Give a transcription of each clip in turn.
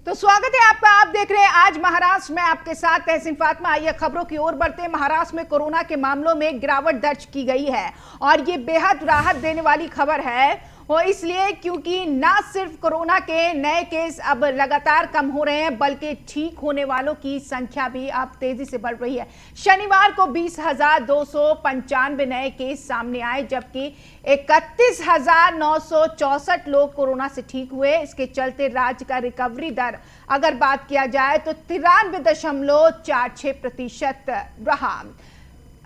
तो स्वागत है आपका। आप देख रहे हैं आज महाराष्ट्र में, आपके साथ तहसीन फातिमा। आइए खबरों की ओर बढ़ते हैं। महाराष्ट्र में कोरोना के मामलों में गिरावट दर्ज की गई है और ये बेहद राहत देने वाली खबर है। वो इसलिए क्योंकि ना सिर्फ कोरोना के नए केस अब लगातार कम हो रहे हैं, बल्कि ठीक होने वालों की संख्या भी अब तेजी से बढ़ रही है। शनिवार को 20,295 नए केस सामने आए, जबकि 31,964 लोग कोरोना से ठीक हुए। इसके चलते राज्य का रिकवरी दर अगर बात किया जाए तो 93.46% रहा।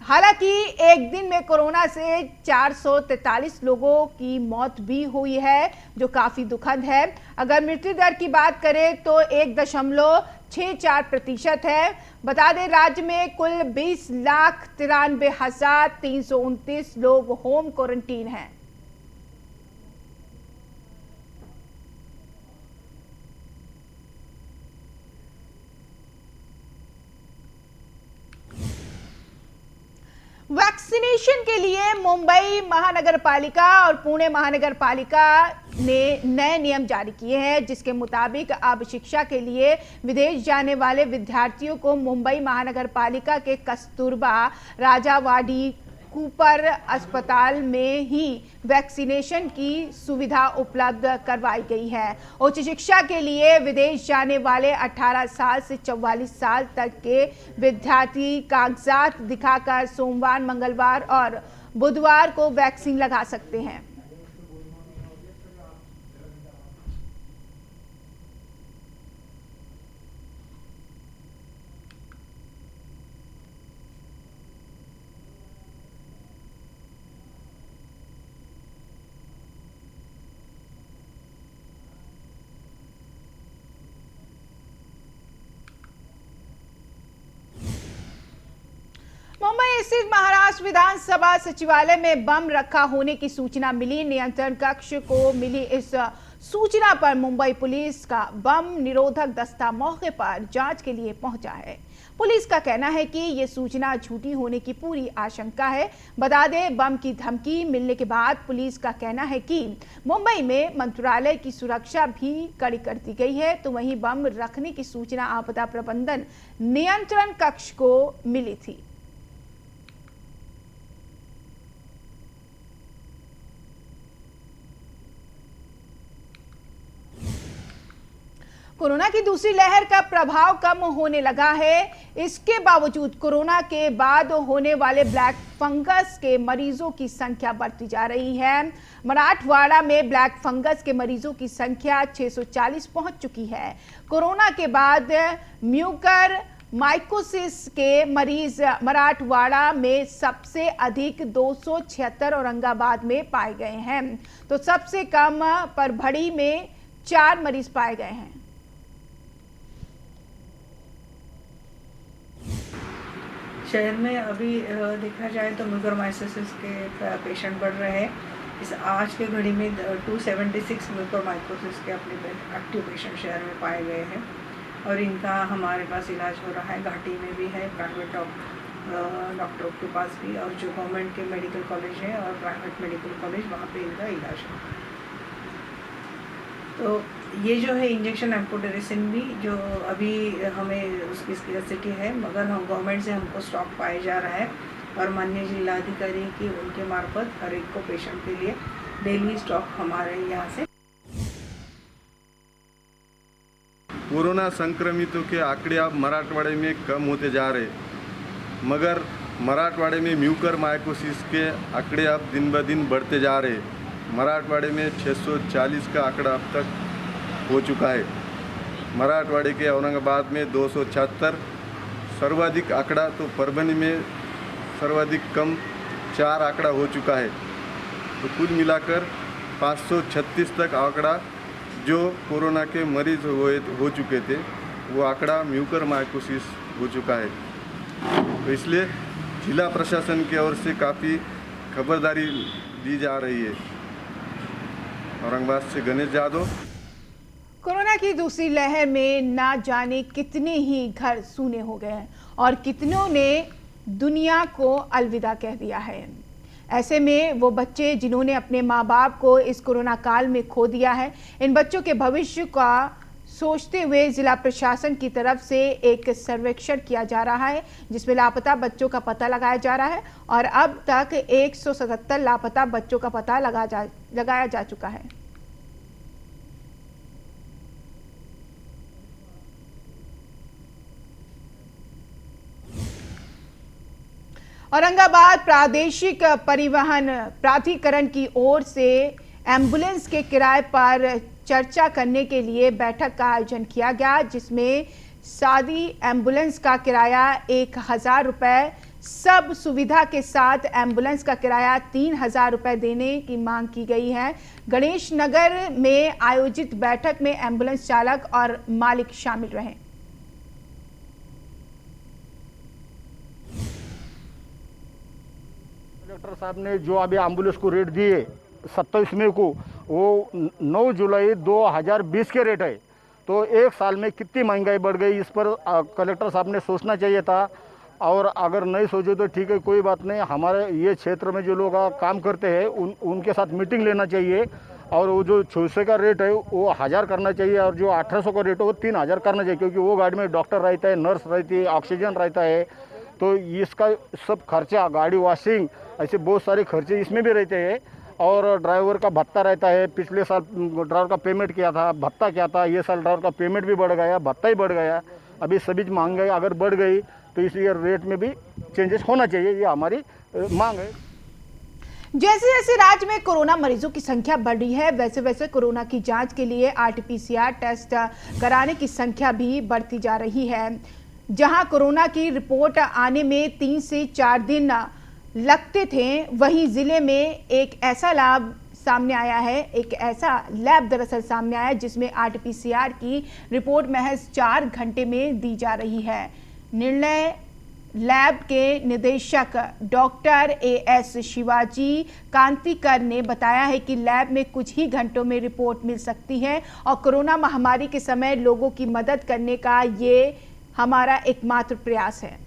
हालांकि एक दिन में कोरोना से 443 लोगों की मौत भी हुई है, जो काफी दुखद है। अगर मृत्यु दर की बात करें तो 1.64% है। बता दें राज्य में कुल 20,93,329 लोग होम क्वारंटीन हैं। वैक्सीनेशन के लिए मुंबई महानगर पालिका और पुणे महानगर पालिका ने नए नियम जारी किए हैं, जिसके मुताबिक अब शिक्षा के लिए विदेश जाने वाले विद्यार्थियों को मुंबई महानगर पालिका के कस्तूरबा राजावाड़ी कूपर अस्पताल में ही वैक्सीनेशन की सुविधा उपलब्ध करवाई गई है। उच्च शिक्षा के लिए विदेश जाने वाले 18 साल से 44 साल तक के विद्यार्थी कागजात दिखाकर सोमवार, मंगलवार और बुधवार को वैक्सीन लगा सकते हैं। मुंबई स्थित महाराष्ट्र विधानसभा सचिवालय में बम रखा होने की सूचना मिली। नियंत्रण कक्ष को मिली इस सूचना पर मुंबई पुलिस का बम निरोधक दस्ता मौके पर जांच के लिए पहुंचा है। पुलिस का कहना है कि यह सूचना झूठी होने की पूरी आशंका है। बता दें, बम की धमकी मिलने के बाद पुलिस का कहना है कि मुंबई में मंत्रालय की सुरक्षा भी कड़ी कर दी गई है। तो वहीं बम रखने की सूचना आपदा प्रबंधन नियंत्रण कक्ष को मिली थी। कोरोना की दूसरी लहर का प्रभाव कम होने लगा है। इसके बावजूद कोरोना के बाद होने वाले ब्लैक फंगस के मरीजों की संख्या बढ़ती जा रही है। मराठवाड़ा में ब्लैक फंगस के मरीजों की संख्या 640 पहुंच चुकी है। कोरोना के बाद म्यूकर माइकोसिस के मरीज मराठवाड़ा में सबसे अधिक 276 औरंगाबाद में पाए गए हैं, तो सबसे कम परभणी में 4 मरीज पाए गए हैं। शहर में अभी देखा जाए तो म्यूकोरमाइकोसिस के पेशेंट बढ़ रहे हैं। इस आज के घड़ी में 276 म्यूकोरमाइकोसिस के अपने एक्टिव पेशेंट शहर में पाए गए हैं और इनका हमारे पास इलाज हो रहा है। घाटी में भी है, प्राइवेट डॉक्टरों के पास भी, और जो गवर्नमेंट के मेडिकल कॉलेज है और प्राइवेट मेडिकल कॉलेज, वहाँ पे इनका इलाज है। तो ये जो है इंजेक्शन एम्फोटेरिसिन भी जो अभी हमें उसकी स्केर्सिटी है, मगर हम गवर्नमेंट से हमको स्टॉक पाया जा रहा है और माननीय जिलाधिकारी की उनके मार्फत हर एक को पेशेंट के लिए डेली स्टॉक हमारे यहाँ से। कोरोना संक्रमितों के आंकड़े अब मराठवाड़े में कम होते जा रहे, मगर मराठवाड़े में म्यूकर माइकोसिस के आंकड़े अब दिन ब दिन बढ़ते जा रहे। मराठवाड़े में 640 का आंकड़ा अब तक हो चुका है। मराठवाड़े के औरंगाबाद में 276 सर्वाधिक आंकड़ा, तो परभणी में सर्वाधिक कम 4 आंकड़ा हो चुका है। तो कुल मिलाकर 536 तक आंकड़ा जो कोरोना के मरीज हो चुके थे, वो आंकड़ा म्यूकर माइकोसिस हो चुका है। तो इसलिए जिला प्रशासन की ओर से काफ़ी खबरदारी दी जा रही है। औरंगाबाद से गणेश यादव। कोरोना की दूसरी लहर में ना जाने कितने ही घर सूने हो गए हैं और कितनों ने दुनिया को अलविदा कह दिया है। ऐसे में वो बच्चे जिन्होंने अपने माँ बाप को इस कोरोना काल में खो दिया है, इन बच्चों के भविष्य का सोचते हुए जिला प्रशासन की तरफ से एक सर्वेक्षण किया जा रहा है, जिसमें लापता बच्चों का पता लगाया जा रहा है और अब तक 177 लापता बच्चों का पता लगाया जा चुका है। औरंगाबाद प्रादेशिक परिवहन प्राधिकरण की ओर से एम्बुलेंस के किराए पर चर्चा करने के लिए बैठक का आयोजन किया गया, जिसमें सादी एम्बुलेंस का किराया 1000 रुपये, सब सुविधा के साथ एम्बुलेंस का किराया 3000 रुपये देने की मांग की गई है। गणेश नगर में आयोजित बैठक में एम्बुलेंस चालक और मालिक शामिल रहे। कलेक्टर साहब ने जो अभी एम्बुलेंस को रेट दिए 27 मई को, वो 9 जुलाई 2020 के रेट है। तो एक साल में कितनी महंगाई बढ़ गई, इस पर कलेक्टर साहब ने सोचना चाहिए था। और अगर नहीं सोचे तो ठीक है, कोई बात नहीं। हमारे ये क्षेत्र में जो लोग काम करते हैं उनके साथ मीटिंग लेना चाहिए और वो जो 600 का रेट है वो 1000 करना चाहिए और जो 1800 का रेट है वो 3000 करना चाहिए, क्योंकि वो गाड़ी में डॉक्टर रहता है, नर्स रहती है, ऑक्सीजन रहता है। तो इसका सब खर्चा, गाड़ी वॉशिंग, ऐसे बहुत सारे खर्चे इसमें भी रहते हैं। और ड्राइवर का भत्ता रहता है। पिछले साल ड्राइवर का पेमेंट किया था, भत्ता क्या था, ये साल ड्राइवर का पेमेंट भी बढ़ गया, भत्ता ही बढ़ गया। अभी सभी महंगाई अगर बढ़ गई तो इसलिए रेट में भी चेंजेस होना चाहिए, ये हमारी मांग है। जैसे जैसे राज्य में कोरोना मरीजों की संख्या बढ़ रही है, वैसे वैसे कोरोना की जांच के लिए RT-PCR टेस्ट कराने की संख्या भी बढ़ती जा रही है। जहां कोरोना की रिपोर्ट आने में 3 से 4 दिन लगते थे, वहीं जिले में एक ऐसा लैब सामने आया है, एक ऐसा लैब दरअसल सामने आया जिसमें RT-PCR की रिपोर्ट महज 4 घंटे में दी जा रही है। निर्णय लैब के निदेशक डॉक्टर AS शिवाजी कांतिकर ने बताया है कि लैब में कुछ ही घंटों में रिपोर्ट मिल सकती है और कोरोना महामारी के समय लोगों की मदद करने का ये हमारा एकमात्र प्रयास है।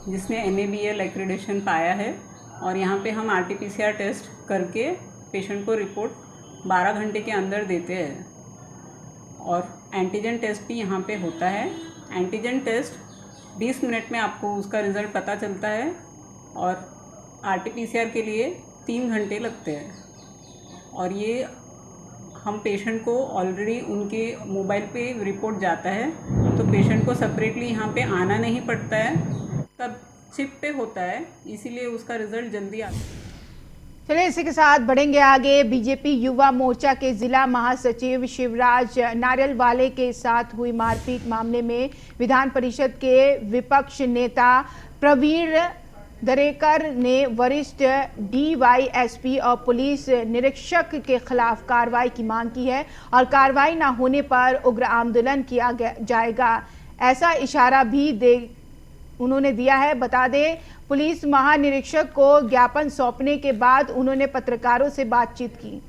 जिसने NABL एक्रेडिटेशन पाया है और यहाँ पे हम RT-PCR टेस्ट करके पेशेंट को रिपोर्ट 12 घंटे के अंदर देते हैं। और एंटीजन टेस्ट भी यहाँ पे होता है। एंटीजन टेस्ट 20 मिनट में आपको उसका रिज़ल्ट पता चलता है और RT-PCR के लिए 3 घंटे लगते हैं। और ये हम पेशेंट को ऑलरेडी उनके मोबाइल पे रिपोर्ट जाता है, तो पेशेंट को सेपरेटली यहाँ पे आना नहीं पड़ता है, तब चिप पे होता है, इसीलिए उसका रिजल्ट जल्दी आता है। चलिए इसी के साथ बढ़ेंगे आगे। बीजेपी युवा मोर्चा के जिला महासचिव शिवराज नारियलवाले के साथ हुई मारपीट मामले में विधान परिषद के विपक्ष नेता प्रवीण दरेकर ने वरिष्ठ DYSP और पुलिस निरीक्षक के खिलाफ कार्रवाई की मांग की है और कार्रवाई न होने पर उग्र आंदोलन किया जाएगा, ऐसा इशारा भी उन्होंने दिया है। बता दें, पुलिस महानिरीक्षक को ज्ञापन सौंपने के बाद उन्होंने पत्रकारों से बातचीत की।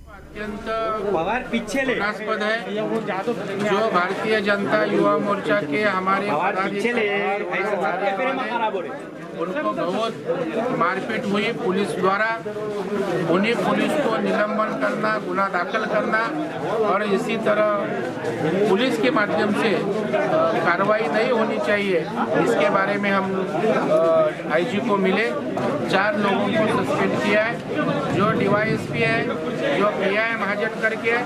अत्यंत विवादास्पद है जो भारतीय जनता युवा मोर्चा के हमारे उनको बहुत मारपीट हुई पुलिस द्वारा। उन्हें पुलिस को निलंबन करना, गुना दाखिल करना और इसी तरह पुलिस के माध्यम से कार्रवाई नहीं होनी चाहिए, इसके बारे में हम IG को मिले। 4 लोगों को सस्पेंड किया है। जो DYSP है, जो PI महाजन करके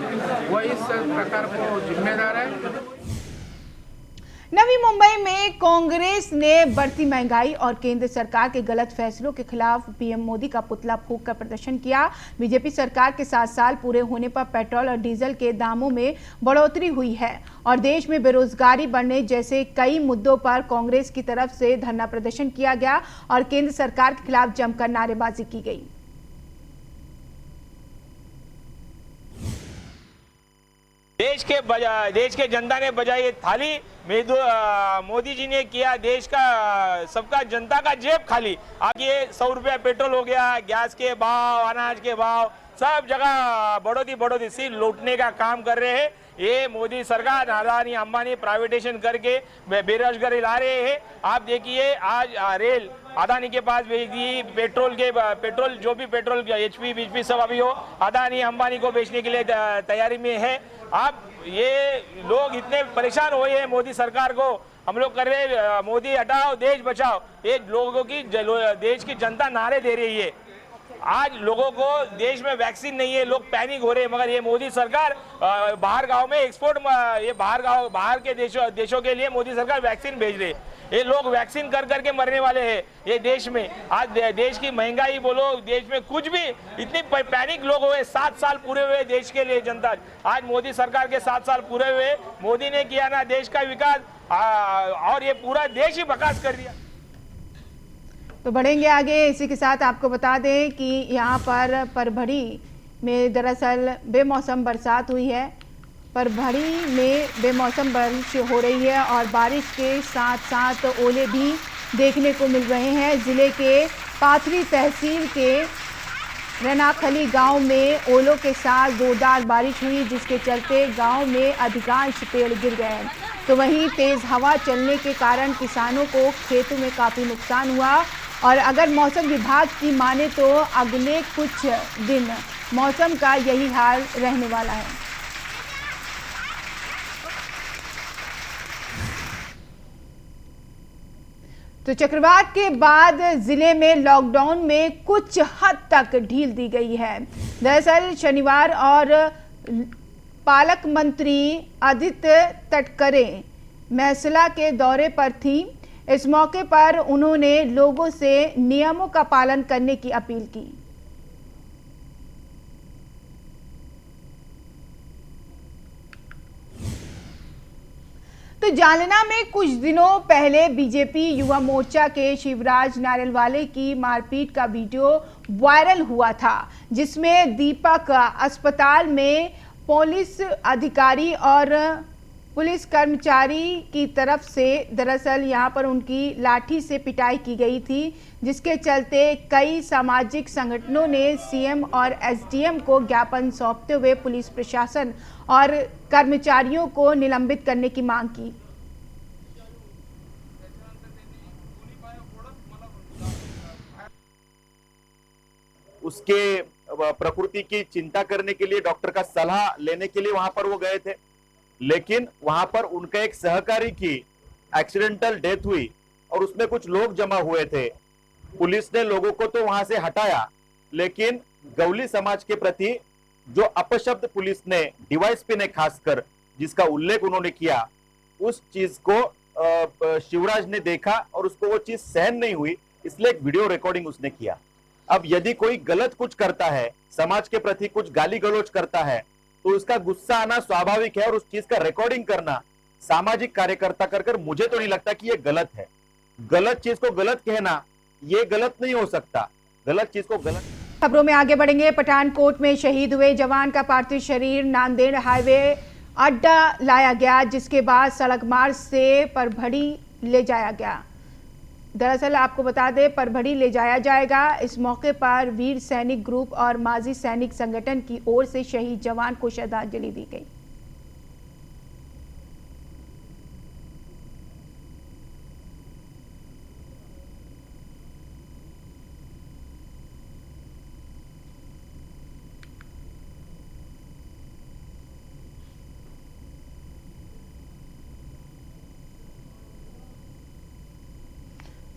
वो इस प्रकार को जिम्मेदार है। नवी मुंबई में कांग्रेस ने बढ़ती महंगाई और केंद्र सरकार के गलत फैसलों के खिलाफ PM मोदी का पुतला फूंक कर प्रदर्शन किया। बीजेपी सरकार के 7 साल पूरे होने पर पेट्रोल और डीजल के दामों में बढ़ोतरी हुई है और देश में बेरोजगारी बढ़ने जैसे कई मुद्दों पर कांग्रेस की तरफ से धरना प्रदर्शन किया गया और केंद्र सरकार के खिलाफ जमकर नारेबाजी की गई। देश के जनता ने बजाई ये थाली, मोदी जी ने किया देश का सबका जनता का जेब खाली। अब ये 100 रुपया पेट्रोल हो गया, गैस के भाव, अनाज के भाव सब जगह बढ़ोतरी सिर्फ लूटने का काम कर रहे हैं। ये मोदी सरकार अदानी अंबानी प्राइवेटाइजेशन करके बेरोजगारी ला रहे हैं। आप देखिए आज रेल अदानी के पास भेज दी, पेट्रोल जो भी पेट्रोल HP बीचपी सब अभी हो अदानी अंबानी को बेचने के लिए तैयारी में है। आप ये लोग इतने परेशान हुए हैं मोदी सरकार को, हम लोग कर रहे मोदी हटाओ देश बचाओ, ये लोगों की देश की जनता नारे दे रही है। आज लोगों को देश में वैक्सीन नहीं है, लोग पैनिक हो रहे हैं, मगर ये मोदी सरकार बाहर गांव में एक्सपोर्ट, ये बाहर के देशों के लिए मोदी सरकार वैक्सीन भेज रही है। ये लोग वैक्सीन कर करके मरने वाले हैं ये देश में। आज देश की महंगाई बोलो, देश में कुछ भी इतनी पैनिक लोग हुए। 7 साल पूरे हुए देश के लिए जनता, आज मोदी सरकार के 7 साल पूरे हुए। मोदी ने किया ना देश का विकास, और ये पूरा देश ही बकवास कर दिया। तो बढ़ेंगे आगे। इसी के साथ आपको बता दें कि यहाँ पर परभड़ी में दरअसल बेमौसम बरसात हुई है। परभड़ी में बेमौसम बारिश हो रही है और बारिश के साथ साथ ओले भी देखने को मिल रहे हैं। ज़िले के पाथरी तहसील के रनाखली गांव में ओलों के साथ जोरदार बारिश हुई, जिसके चलते गांव में अधिकांश पेड़ गिर गए हैं। तो वहीं तेज़ हवा चलने के कारण किसानों को खेतों में काफ़ी नुकसान हुआ। और अगर मौसम विभाग की माने तो अगले कुछ दिन मौसम का यही हाल रहने वाला है। तो चक्रवात के बाद जिले में लॉकडाउन में कुछ हद तक ढील दी गई है। दरअसल शनिवार और पालक मंत्री आदित्य तटकरे महसला के दौरे पर थी। इस मौके पर उन्होंने लोगों से नियमों का पालन करने की अपील की। तो जालना में कुछ दिनों पहले बीजेपी युवा मोर्चा के शिवराज नारेलवाले की मारपीट का वीडियो वायरल हुआ था, जिसमें दीपक अस्पताल में पुलिस अधिकारी और पुलिस कर्मचारी की तरफ से दरअसल यहां पर उनकी लाठी से पिटाई की गई थी, जिसके चलते कई सामाजिक संगठनों ने सीएम और एसडीएम को ज्ञापन सौंपते हुए पुलिस प्रशासन और कर्मचारियों को निलंबित करने की मांग की। उसके प्रकृति की चिंता करने के लिए, डॉक्टर का सलाह लेने के लिए वहां पर वो गए थे, लेकिन वहां पर उनके एक सहकारी की एक्सीडेंटल डेथ हुई और उसमें कुछ लोग जमा हुए थे। पुलिस ने लोगों को तो वहां से हटाया, लेकिन गौली समाज के प्रति जो अपशब्द पुलिस ने डीवाईएसपी ने खासकर जिसका उल्लेख उन्होंने किया, उस चीज को शिवराज ने देखा और उसको वो चीज सहन नहीं हुई, इसलिए एक वीडियो रिकॉर्डिंग उसने किया। अब यदि कोई गलत कुछ करता है, समाज के प्रति कुछ गाली गलौज करता है, तो उसका गुस्सा आना स्वाभाविक है और उस चीज का रिकॉर्डिंग करना सामाजिक कार्यकर्ता कर मुझे तो नहीं लगता कि ये गलत है। गलत चीज को गलत कहना ये गलत नहीं हो सकता, गलत चीज को गलत। खबरों में आगे बढ़ेंगे। पठानकोट में शहीद हुए जवान का पार्थिव शरीर नांदेड़ हाईवे अड्डा लाया गया, जिसके बाद सड़क मार्ग से परभड़ी ले जाया गया। दरअसल आपको बता दें, परभड़ी ले जाया जाएगा। इस मौके पर वीर सैनिक ग्रुप और माजी सैनिक संगठन की ओर से शहीद जवान को श्रद्धांजलि दी गई।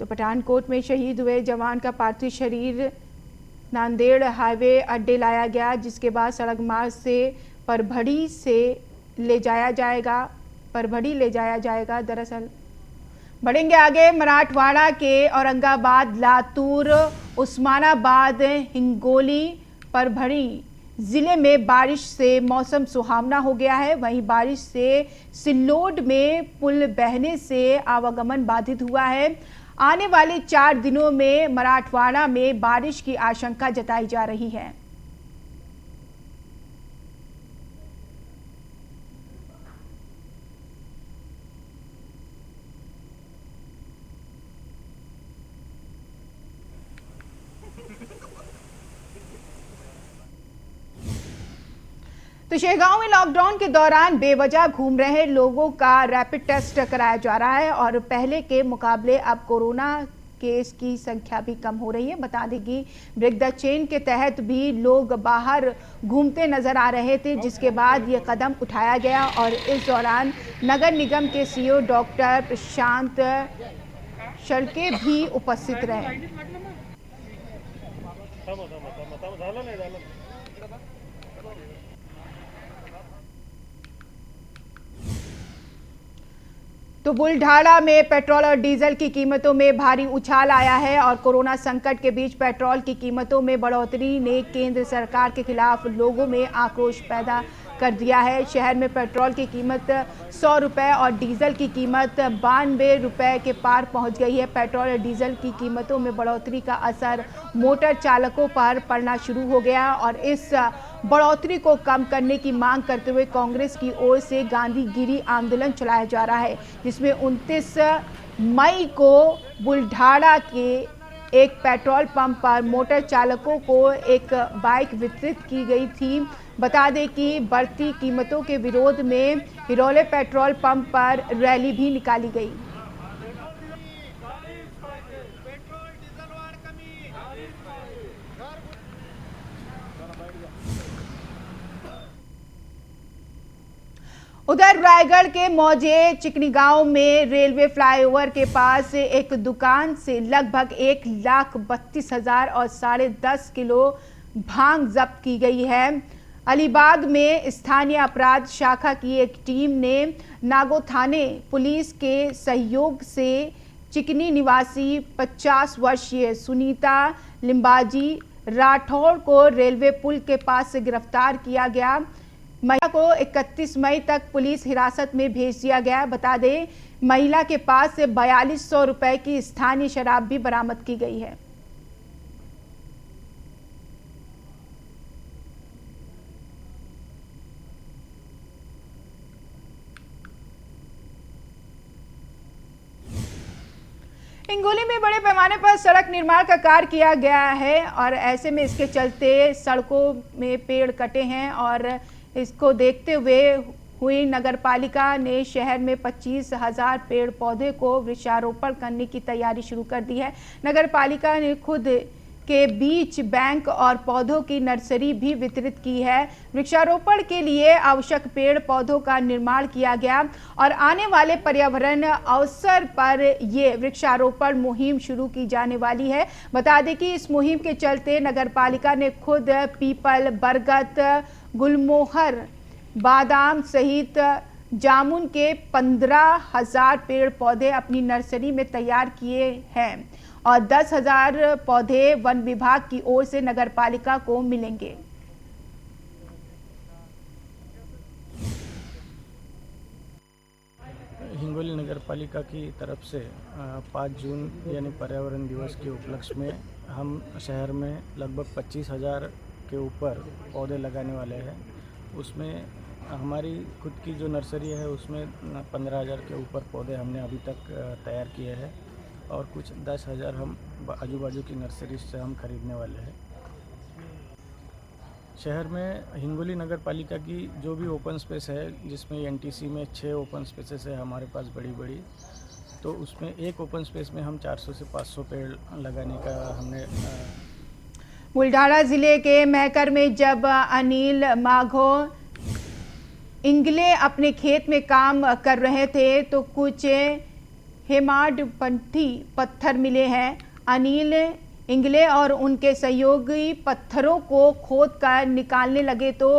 तो पठानकोट में शहीद हुए जवान का पार्थिव शरीर नांदेड़ हाईवे अड्डे लाया गया, जिसके बाद सड़क मार्ग से परभड़ी से ले जाया जाएगा। दरअसल बढ़ेंगे आगे। मराठवाड़ा के औरंगाबाद, लातूर, उस्मानाबाद, हिंगोली, परभड़ी जिले में बारिश से मौसम सुहावना हो गया है। वहीं बारिश से सिल्लोड में पुल बहने से आवागमन बाधित हुआ है। आने वाले 4 दिनों में मराठवाड़ा में बारिश की आशंका जताई जा रही है। तो शेरगांव में लॉकडाउन के दौरान बेवजह घूम रहे लोगों का रैपिड टेस्ट कराया जा रहा है और पहले के मुकाबले अब कोरोना केस की संख्या भी कम हो रही है। बता दें कि ब्रेक द चेन के तहत भी लोग बाहर घूमते नजर आ रहे थे, जिसके बाद ये कदम उठाया गया और इस दौरान नगर निगम के सीईओ डॉक्टर प्रशांत शर्के भी उपस्थित रहे। तो बुलढाणा में पेट्रोल और डीजल की कीमतों में भारी उछाल आया है और कोरोना संकट के बीच पेट्रोल की कीमतों में बढ़ोतरी ने केंद्र सरकार के खिलाफ लोगों में आक्रोश पैदा कर दिया है। शहर में पेट्रोल की कीमत 100 रुपये और डीजल की कीमत 92 रुपये के पार पहुंच गई है। पेट्रोल और डीजल की कीमतों में बढ़ोतरी का असर मोटर चालकों पर पड़ना शुरू हो गया और इस बढ़ोतरी को कम करने की मांग करते हुए कांग्रेस की ओर से गांधीगिरी आंदोलन चलाया जा रहा है, जिसमें 29 मई को बुलढाणा के एक पेट्रोल पंप पर मोटर चालकों को एक बाइक वितरित की गई थी। बता दें कि बढ़ती कीमतों के विरोध में हिरोले पेट्रोल पंप पर रैली भी निकाली गई। उधर रायगढ़ के मौजे चिकनी गांव में रेलवे फ्लाईओवर के पास एक दुकान से लगभग 1,32,000 और 10.5 किलो भांग जब्त की गई है। अलीबाग में स्थानीय अपराध शाखा की एक टीम ने नागो थाने पुलिस के सहयोग से चिकनी निवासी 50 वर्षीय सुनीता लिम्बाजी राठौड़ को रेलवे पुल के पास से गिरफ्तार किया गया। महिला को 31 मई तक पुलिस हिरासत में भेज दिया गया। बता दें, महिला के पास से 4200 रुपए की स्थानीय शराब भी बरामद की गई है। हिंगोली में बड़े पैमाने पर सड़क निर्माण का कार्य किया गया है और ऐसे में इसके चलते सड़कों में पेड़ कटे हैं और इसको देखते हुए नगर पालिका ने शहर में 25,000 पेड़ पौधे को वृक्षारोपण करने की तैयारी शुरू कर दी है। नगर पालिका ने खुद के बीच बैंक और पौधों की नर्सरी भी वितरित की है। वृक्षारोपण के लिए आवश्यक पेड़ पौधों का निर्माण किया गया और आने वाले पर्यावरण अवसर पर ये वृक्षारोपण मुहिम शुरू की जाने वाली है। बता दें कि इस मुहिम के चलते नगर पालिका ने खुद पीपल, बरगद, गुलमोहर, बादाम सहित जामुन के 15,000 पेड़ पौधे अपनी नर्सरी में तैयार किए हैं और 10,000 पौधे वन विभाग की ओर से नगर पालिका को मिलेंगे। हिंगोली नगर पालिका की तरफ से 5 जून यानी पर्यावरण दिवस के उपलक्ष्य में हम शहर में लगभग 25,000 के ऊपर पौधे लगाने वाले हैं। उसमें हमारी खुद की जो नर्सरी है उसमें 15,000 के ऊपर पौधे हमने अभी तक तैयार किए हैं और कुछ 10,000 हम आजू बाजू की नर्सरी से हम खरीदने वाले हैं। शहर में हिंगोली नगर पालिका की जो भी ओपन स्पेस है, जिसमें एनटीसी में 6 ओपन स्पेसेस है हमारे पास बड़ी, तो उसमें एक ओपन स्पेस में हम 400 से 500 पेड़ लगाने का हमने। बुलढाणा जिले के मैकर में जब अनिल माघो इंगले अपने खेत में काम कर रहे थे तो कुछ हेमाडपंथी पत्थर मिले हैं। अनिल इंगले और उनके सहयोगी पत्थरों को खोद कर निकालने लगे तो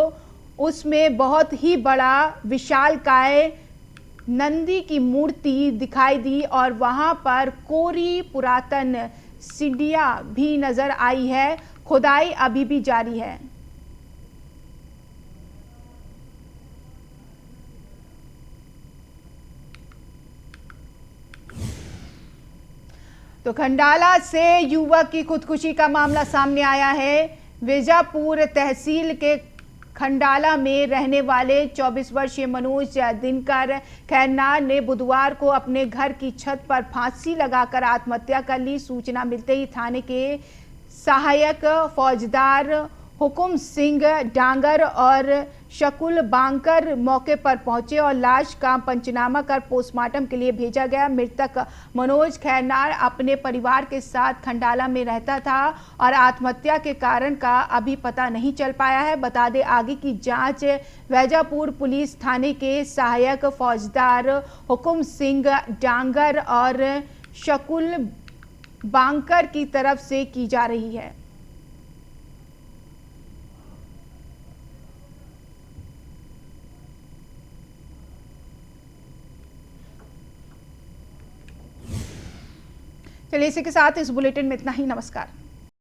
उसमें बहुत ही बड़ा विशालकाय नंदी की मूर्ति दिखाई दी और वहां पर कोरी पुरातन सीढ़ियां भी नजर आई है। खुदाई अभी भी जारी है। तो खंडाला से युवक की खुदकुशी का मामला सामने आया है। वेजापुर तहसील के खंडाला में रहने वाले 24 वर्षीय मनोज दिनकर खैरनार ने बुधवार को अपने घर की छत पर फांसी लगाकर आत्महत्या कर ली। सूचना मिलते ही थाने के सहायक फौजदार हुकुम सिंह डांगर और शकुल बांकर मौके पर पहुंचे और लाश का पंचनामा कर पोस्टमार्टम के लिए भेजा गया। मृतक मनोज खैरनार अपने परिवार के साथ खंडाला में रहता था और आत्महत्या के कारण का अभी पता नहीं चल पाया है। बता दें आगे की जांच वैजापुर पुलिस थाने के सहायक फौजदार हुकुम सिंह डांगर और शकुल बांकर की तरफ से की जा रही है। चलिए इसी के साथ इस बुलेटिन में इतना ही। नमस्कार।